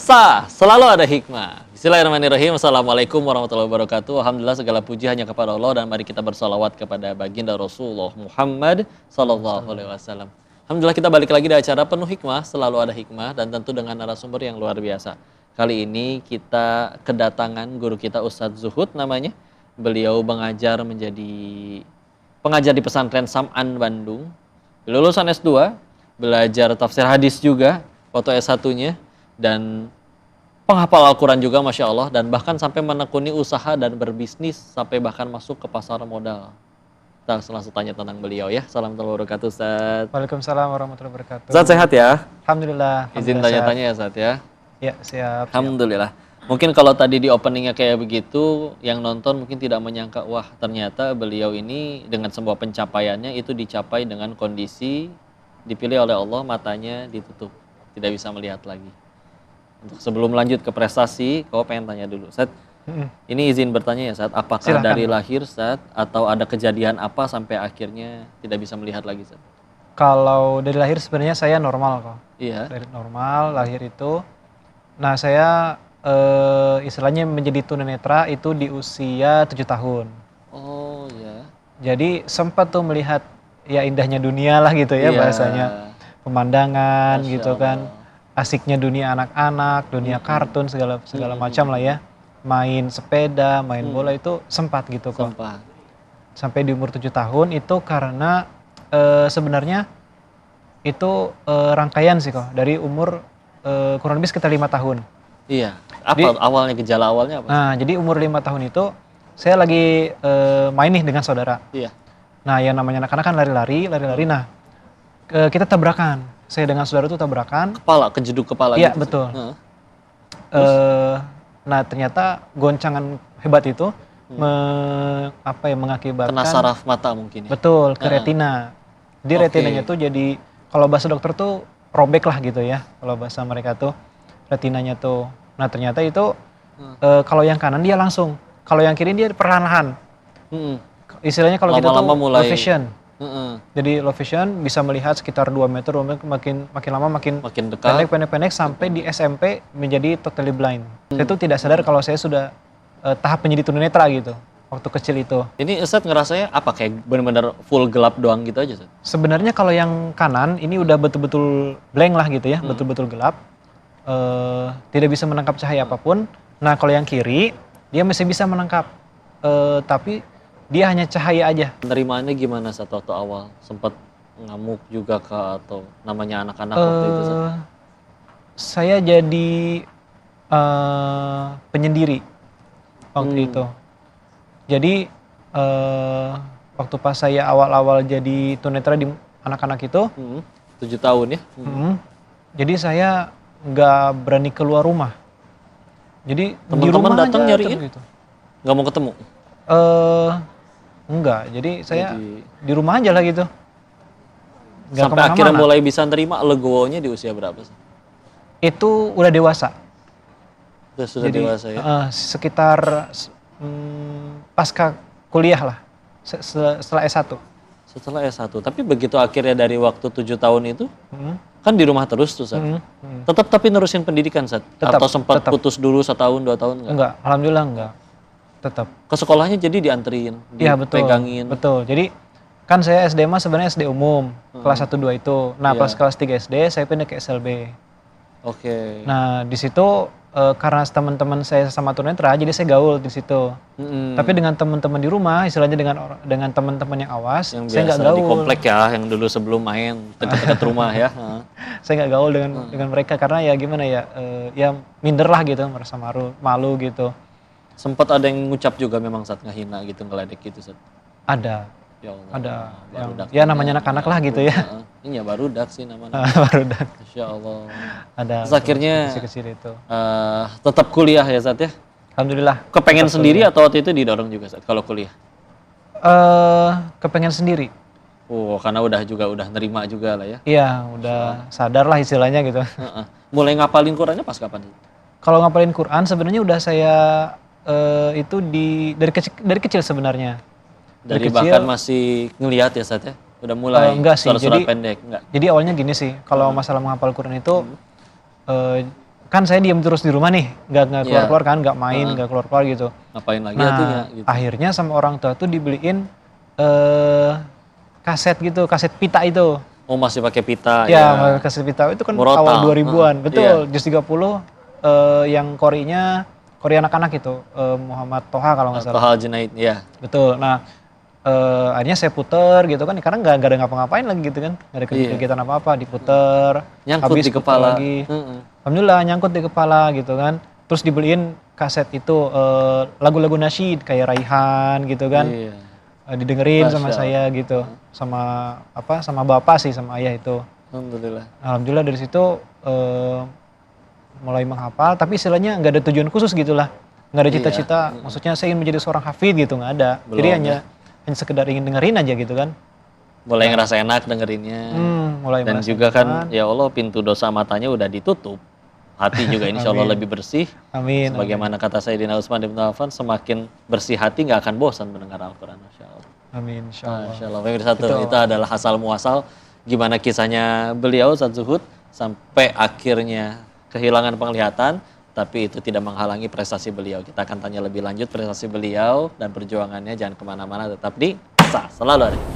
Pemirsa, selalu ada hikmah. Bismillahirrahmanirrahim. Assalamualaikum warahmatullahi wabarakatuh. Alhamdulillah segala puji hanya kepada Allah dan mari kita bersolawat kepada baginda Rasulullah Muhammad sallallahu alaihi wasallam. Alhamdulillah kita balik lagi di acara penuh hikmah, selalu ada hikmah dan tentu dengan narasumber yang luar biasa. Kali ini kita kedatangan guru kita Ustadz Zuhud namanya. Beliau mengajar menjadi pengajar di pesantren Sam'an Bandung. Lulusan S2, belajar tafsir hadis juga waktu S1-nya. Dan penghafal Al-Quran juga Masya Allah. Dan bahkan sampai menekuni usaha dan berbisnis. Sampai bahkan masuk ke pasar modal. Kita langsung tanya tentang beliau ya. Assalamualaikum warahmatullahi wabarakatuh Ustaz. Waalaikumsalam warahmatullahi wabarakatuh. Ustaz sehat ya? Alhamdulillah. Izin tanya-tanya ya Ustaz ya? Ya siap. Alhamdulillah. Mungkin kalau tadi di openingnya kayak begitu. Yang nonton mungkin tidak menyangka. Wah ternyata beliau ini dengan semua pencapaiannya itu dicapai dengan kondisi dipilih oleh Allah matanya ditutup. Tidak bisa melihat lagi. Untuk sebelum lanjut ke prestasi, kau pengen tanya dulu, Ustaz. Ini izin bertanya ya, Ustaz. Apakah Silahkan. dari lahir, Ustaz, atau ada kejadian apa sampai akhirnya tidak bisa melihat lagi, Ustaz? Kalau dari lahir sebenarnya saya normal kok. Iya. Dari normal lahir itu. Nah saya istilahnya menjadi tunanetra itu di usia 7 tahun. Oh ya. Jadi sempat tuh melihat ya indahnya dunia lah gitu ya Iya. bahasanya. Pemandangan Masya gitu kan. Allah. Asiknya dunia anak-anak, dunia kartun segala macam lah ya. Main sepeda, main bola itu sempat gitu kok. Sempat. Sampai di umur 7 tahun itu karena sebenarnya itu rangkaian sih kok dari umur kurang lebih sekitar 5 tahun. Iya. Apa awalnya, gejala awalnya apa? Nah jadi umur 5 tahun itu saya lagi main nih dengan saudara. Iya. Nah yang namanya anak-anak kan lari-lari. Nah kita tabrakan. Saya dengan saudara itu tabrakan. Kepala, kejeduk kepala Iya gitu. betul. Heeh. Nah ternyata goncangan hebat itu mengakibatkan Kena saraf mata mungkin ya? betul ke retina. Jadi Oke. retinanya tuh jadi kalau bahasa dokter tuh robek lah gitu ya. Kalau bahasa mereka tuh retinanya tuh. Nah ternyata itu kalau yang kanan dia langsung, kalau yang kiri dia perlahan-lahan. Mm-mm. Istilahnya kalau kita tuh Lama-lama mulai- low vision. Heeh. Jadi low vision bisa melihat sekitar 2 meter, makin lama makin Makin dekat. pendek sampai di SMP menjadi totally blind. Saya tuh tidak sadar kalau saya sudah tahap menjadi tunanetra gitu waktu kecil itu. Ini Ustaz ngerasanya apa? Kayak benar-benar full gelap doang gitu aja, Ustaz? Sebenarnya kalau yang kanan ini udah betul-betul blank lah gitu ya, betul-betul gelap, tidak bisa menangkap cahaya apapun. Nah kalau yang kiri dia masih bisa menangkap, tapi dia hanya cahaya aja. Penerimaannya gimana saat waktu awal? Sempat ngamuk juga kah atau namanya anak-anak waktu itu? Ustaz? Saya jadi penyendiri waktu itu. Jadi waktu pas saya awal-awal jadi tunanetra di anak-anak itu, 7 tahun ya? jadi saya nggak berani keluar rumah. Jadi di Teman-teman rumah datang aja nyariin? terus gitu. Nggak mau ketemu? Enggak, jadi saya Jadi- di rumah aja lah gitu. Nggak Sampai akhirnya kemana-mana. mulai bisa nerima legowonya di usia berapa? Ustaz? Itu udah dewasa. Sudah Jadi dewasa ya? sekitar pasca kuliah lah, setelah S1. Setelah S1. Tapi begitu akhirnya dari waktu 7 tahun itu, kan di rumah terus tuh, Ustaz. Tetap tapi nerusin pendidikan, Ustaz? Tetap, Atau sempat tetap. putus dulu 1 tahun, 2 tahun nggak? Enggak, alhamdulillah enggak. Tetap. Ke sekolahnya jadi dianterin, Iya betul. dipegangin. Betul. Jadi kan saya SD mah sebenarnya SD umum, kelas 1 2 itu. Nah, Iya. pas kelas 3 SD saya pindah ke SLB. Oke. Nah, di situ karena teman-teman saya sama tunanetra, jadi saya gaul di situ. Tapi dengan teman-teman di rumah, istilahnya dengan teman-teman yang awas, Yang saya nggak biasa gaul. di komplek ya, yang dulu sebelum main dekat-dekat rumah ya. Heeh. Saya nggak gaul dengan mereka karena ya gimana ya, ya minder lah gitu, merasa malu gitu. Sempat ada yang ngucap juga memang saat ngehina gitu, ngeledek gitu, Ustaz. Ada, Ya Allah. ada. Barudak. Ya namanya anak-anak lah gitu ya. Heeh. Iya barudak sih namanya. Barudak. Masya Allah. Ada. Terus akhirnya kecil-kecil itu. tetap kuliah ya Zat ya? Alhamdulillah. Kepengen sendiri atau waktu itu didorong juga Zat kalau kuliah? Kepengen sendiri. Oh karena udah nerima juga lah ya. Iya, udah sadar lah istilahnya gitu. Heeh. Mulai ngapalin Qurannya pas kapan? Kalau ngapalin Quran sebenarnya udah saya itu dari kecil sebenarnya. Dari kecil. bahkan masih ngelihat ya Zat ya? Udah mulai enggak sih, surat-surat jadi- pendek? Enggak? Jadi awalnya gini sih, kalau masalah menghafal Quran itu kan saya diam terus di rumah nih, nggak Iya. keluar-keluar kan, nggak main, Heeh. nggak keluar-keluar gitu. Ngapain lagi Nah, atunya gitu. akhirnya sama orang tua tuh dibeliin kaset gitu, kaset pita itu. Oh, masih pakai pita Ya, ya. kaset pita itu kan Murotal, awal 2000-an. heeh, Betul, iya. Jus 30 yang Korea anak-anak itu, Muhammad Toha kalau nggak Atau salah. hal Junaid, ya. Betul. Nah, akhirnya saya puter gitu kan, karena nggak ada ngapa-ngapain lagi gitu kan, nggak ada Iya. kegiatan apa-apa, diputer, Nyangkut habis di puter kepala. lagi. Heeh. Alhamdulillah nyangkut di kepala gitu kan. Terus dibeliin kaset itu lagu-lagu nasyid kayak Raihan gitu kan. Iya. Didengerin sama Masya saya gitu. Sama sama bapak sih, sama ayah itu. Alhamdulillah. Alhamdulillah dari situ mulai menghafal, tapi istilahnya nggak ada tujuan khusus gitulah. Nggak ada Iya. cita-cita, maksudnya saya ingin menjadi seorang hafid gitu, nggak ada. Jadi Belum, hanya sekedar ingin dengerin aja gitu kan. Mulai ngerasa enak dengerinnya. Mulai Dan merasa juga kan, nyaman. ya Allah, pintu dosa matanya udah ditutup. Hati juga insya Allah Amin. lebih bersih. Amin. Sebagaimana kata Sayyidina Utsman bin Affan, semakin bersih hati nggak akan bosan mendengar Al-Quran. Masya Allah. Amin, insyaallah. Masya Allah. Pemirsa tuh, itu adalah asal muasal gimana kisahnya beliau Ustadz Zuhud sampai akhirnya kehilangan penglihatan, tapi itu tidak menghalangi prestasi beliau. Kita akan tanya lebih lanjut prestasi beliau dan perjuangannya. Jangan kemana-mana, tetap di Selalu Ada.